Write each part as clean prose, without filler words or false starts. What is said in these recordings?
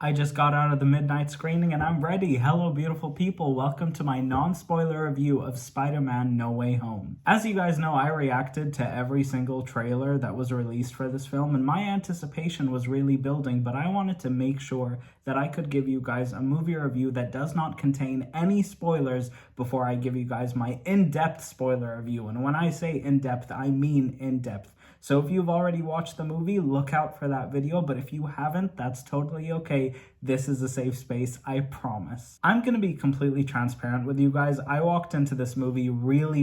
I just got out of the midnight screening and I'm ready. Hello, beautiful people. Welcome to my non-spoiler review of Spider-Man No Way Home. As you guys know, I reacted to every single trailer that was released for this film, and my anticipation was really building, but I wanted to make sure that I could give you guys a movie review that does not contain any spoilers before I give you guys my in-depth spoiler review. And when I say in-depth, I mean in-depth. So if you've already watched the movie, look out for that video, but if you haven't, that's totally okay. This is a safe space, I promise. I'm gonna be completely transparent with you guys. I walked into this movie really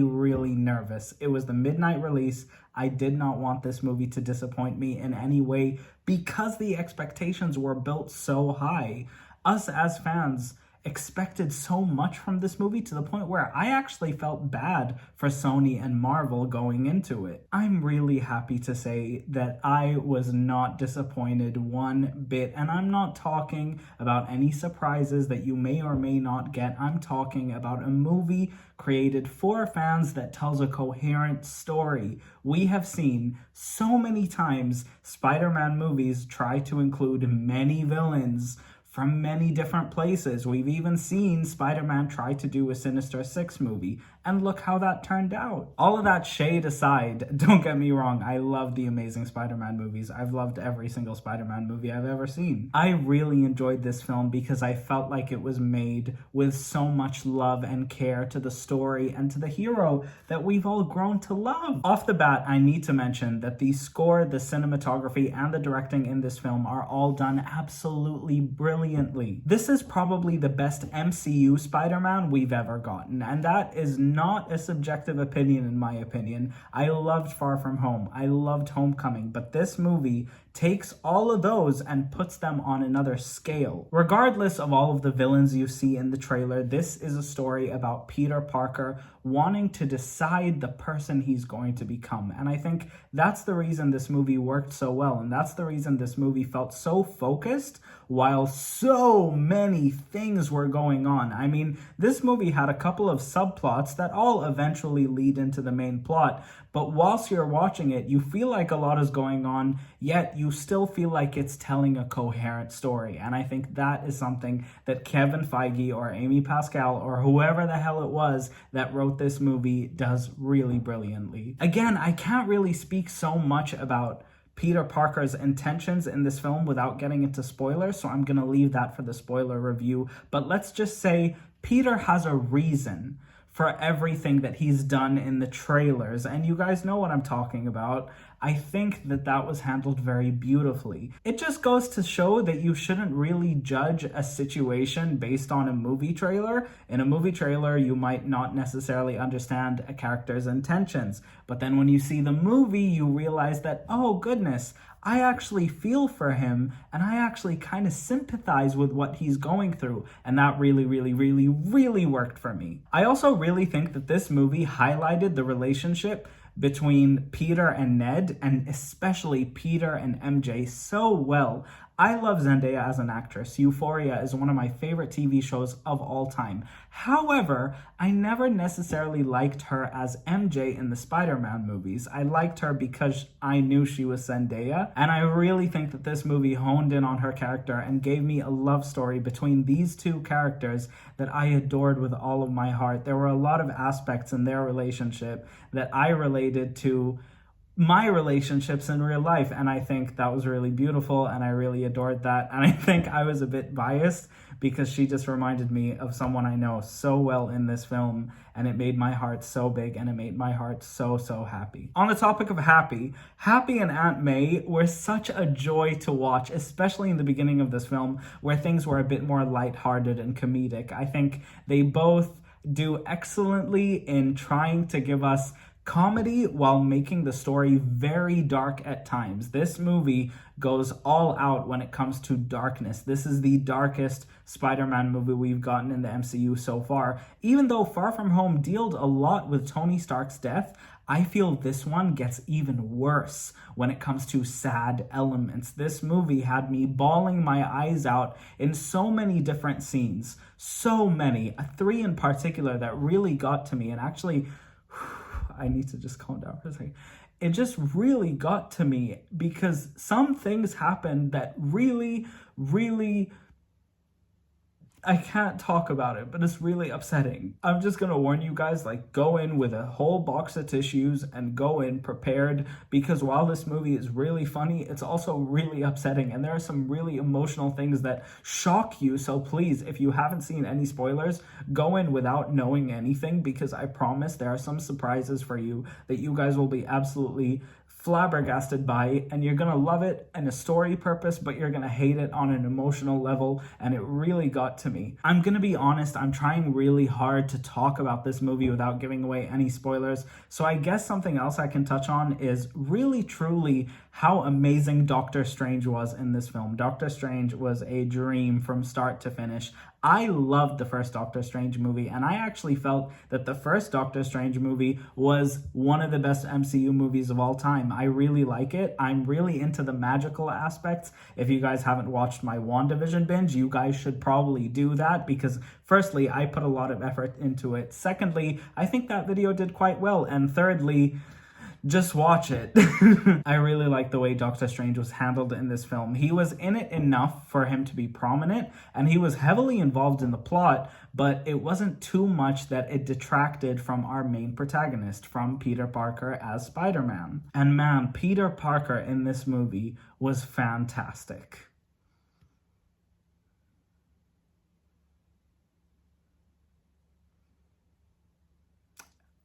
nervous. It was the midnight release. I did not want this movie to disappoint me in any way because the expectations were built so high. Us as fans expected so much from this movie to the point where I actually felt bad for Sony and Marvel going into it. I'm really happy to say that I was not disappointed one bit, and I'm not talking about any surprises that you may or may not get. I'm talking about a movie created for fans that tells a coherent story. We have seen so many times Spider-Man movies try to include many villains from many different places. We've even seen Spider-Man try to do a Sinister Six movie, and look how that turned out. All of that shade aside, don't get me wrong, I love the Amazing Spider-Man movies. I've loved every single Spider-Man movie I've ever seen. I really enjoyed this film because I felt like it was made with so much love and care to the story and to the hero that we've all grown to love. Off the bat, I need to mention that the score, the cinematography, and the directing in this film are all done absolutely brilliantly. This is probably the best MCU Spider-Man we've ever gotten, and that is not a subjective opinion in my opinion. I loved Far From Home, I loved Homecoming, but this movie takes all of those and puts them on another scale. Regardless of all of the villains you see in the trailer, this is a story about Peter Parker wanting to decide the person he's going to become. And I think that's the reason this movie worked so well, and that's the reason this movie felt so focused while so many things were going on. I mean, this movie had a couple of subplots that all eventually lead into the main plot, but whilst you're watching it, you feel like a lot is going on, yet you still feel like it's telling a coherent story. And I think that is something that Kevin Feige or Amy Pascal or whoever the hell it was that wrote this movie does really brilliantly. Again, I can't really speak so much about Peter Parker's intentions in this film without getting into spoilers, so I'm gonna leave that for the spoiler review. But let's just say Peter has a reason for everything that he's done in the trailers, and you guys know what I'm talking about. I think that that was handled very beautifully. It just goes to show that you shouldn't really judge a situation based on a movie trailer. In a movie trailer, you might not necessarily understand a character's intentions, but then when you see the movie, you realize that, oh goodness, I actually feel for him, and I actually kind of sympathize with what he's going through, and that really worked for me. I also really think that this movie highlighted the relationship between Peter and Ned, and especially Peter and MJ, so well. I love Zendaya as an actress. Euphoria is one of my favorite TV shows of all time. However, I never necessarily liked her as MJ in the Spider-Man movies. I liked her because I knew she was Zendaya, and I really think that this movie honed in on her character and gave me a love story between these two characters that I adored with all of my heart. There were a lot of aspects in their relationship that I related to my relationships in real life, and I think that was really beautiful, and I really adored that. And I think I was a bit biased because she just reminded me of someone I know so well in this film, and it made my heart so big, and it made my heart so happy. On the topic of Happy and Aunt May were such a joy to watch, especially in the beginning of this film where things were a bit more lighthearted and comedic. I think they both do excellently in trying to give us comedy while making the story very dark at times. This movie goes all out when it comes to darkness. This is the darkest Spider-Man movie we've gotten in the MCU so far. Even though Far From Home dealt a lot with Tony Stark's death, I feel this one gets even worse when it comes to sad elements. This movie had me bawling my eyes out in so many different scenes. So many. 3 in particular that really got to me, and actually I need to just calm down for a second. It just really got to me because some things happened that really I can't talk about it, but it's really upsetting. I'm just gonna warn you guys, like, go in with a whole box of tissues and go in prepared, because while this movie is really funny, it's also really upsetting, and there are some really emotional things that shock you. So please, if you haven't seen any spoilers, go in without knowing anything, because I promise there are some surprises for you that you guys will be absolutely flabbergasted by, and you're gonna love it in a story purpose, but you're gonna hate it on an emotional level, and it really got to me. I'm gonna be honest, I'm trying really hard to talk about this movie without giving away any spoilers, so I guess something else I can touch on is really truly how amazing Doctor Strange was in this film. Doctor Strange was a dream from start to finish. I loved the first Doctor Strange movie, and I actually felt that the first Doctor Strange movie was one of the best MCU movies of all time. I really like it. I'm really into the magical aspects. If you guys haven't watched my WandaVision binge, you guys should probably do that, because firstly, I put a lot of effort into it. Secondly, I think that video did quite well. And thirdly, just watch it. I really like the way Doctor Strange was handled in this film. He was in it enough for him to be prominent, and he was heavily involved in the plot, but it wasn't too much that it detracted from our main protagonist, from Peter Parker as Spider-Man. And man, Peter Parker in this movie was fantastic.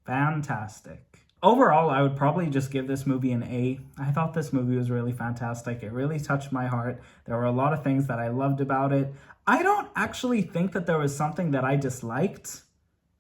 Fantastic. Overall, I would probably just give this movie an A. I thought this movie was really fantastic. It really touched my heart. There were a lot of things that I loved about it. I don't actually think that there was something that I disliked,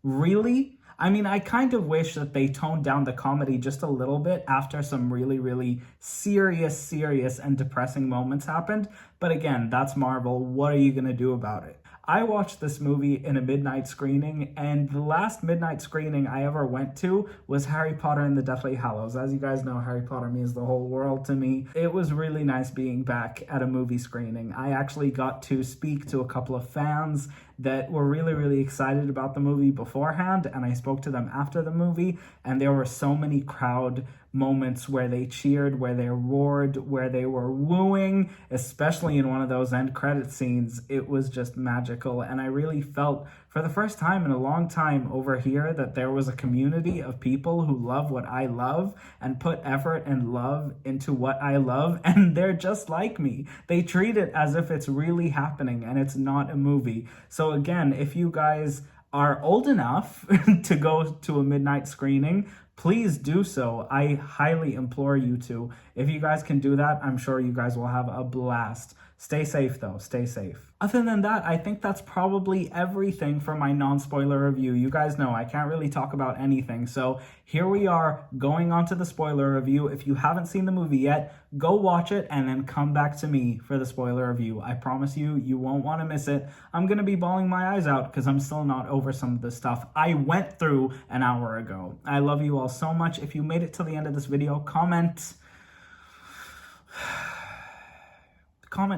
really. I mean, I kind of wish that they toned down the comedy just a little bit after some really, really serious and depressing moments happened. But again, that's Marvel. What are you going to do about it? I watched this movie in a midnight screening, and the last midnight screening I ever went to was Harry Potter and the Deathly Hallows. As you guys know, Harry Potter means the whole world to me. It was really nice being back at a movie screening. I actually got to speak to a couple of fans that were really excited about the movie beforehand, and I spoke to them after the movie, and there were so many crowd moments where they cheered, where they roared, where they were wooing, especially in one of those end credit scenes. It was just magical, and I really felt for the first time in a long time over here that there was a community of people who love what I love and put effort and love into what I love, and they're just like me. They treat it as if it's really happening and it's not a movie. So again, if you guys are old enough to go to a midnight screening, please do so. I highly implore you to. If you guys can do that, I'm sure you guys will have a blast. Stay safe though, stay safe. Other than that, I think that's probably everything for my non-spoiler review. You guys know I can't really talk about anything, so here we are going on to the spoiler review. If you haven't seen the movie yet, go watch it and then come back to me for the spoiler review. I promise you, you won't want to miss it. I'm gonna be bawling my eyes out because I'm still not over some of the stuff I went through an hour ago. I love you all so much. If you made it till the end of this video, comment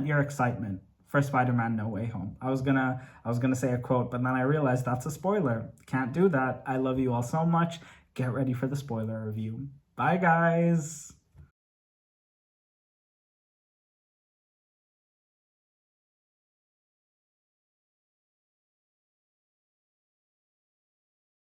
your excitement for Spider-Man No Way Home. I was gonna say a quote, but then I realized that's a spoiler. Can't do that. I love you all so much. Get ready for the spoiler review. Bye, guys.